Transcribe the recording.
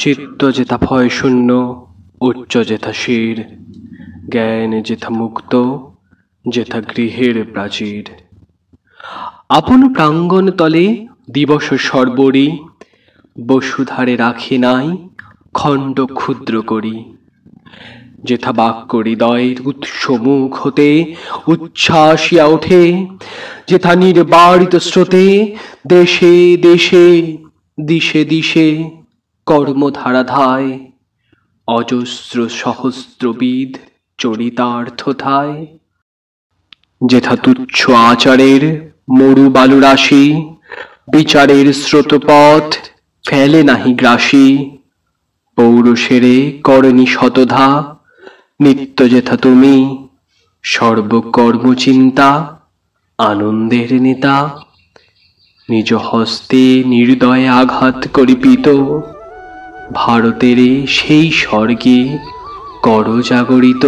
চিত্ত যেথা ভয় শূন্য, উচ্চ যেথা শির, জ্ঞান যেথা মুক্ত, যেথা গৃহের প্রাচীর। আপন প্রাঙ্গণ তলে দিবস সর্বরি, বসুধারে রাখি নাই খণ্ড ক্ষুদ্র করি। যেথা বাক্য হৃদয়ের উৎস মুখ হতে উচ্ছ্বাসিয়া ওঠে, যেথা নির্বারিত স্রোতে দেশে দেশে দিশে দিশে কর্মধারা ধায়, অজস্র সহস্রবিদ চরিতার্থ থায়। যেথা তুচ্ছ আচারের মরু বালুরাশি, বিচারের স্রোতপথ ফেলে নাহি গ্রাসী। পৌরুষেরে করণী শতধা, নিত্য যেথা তুমি সর্বকর্ম চিন্তা, আনন্দের নেতা। নিজ হস্তে নির্দয়ে আঘাত করিপিত, ভারতের সেই স্বর্গে কর জাগরিত।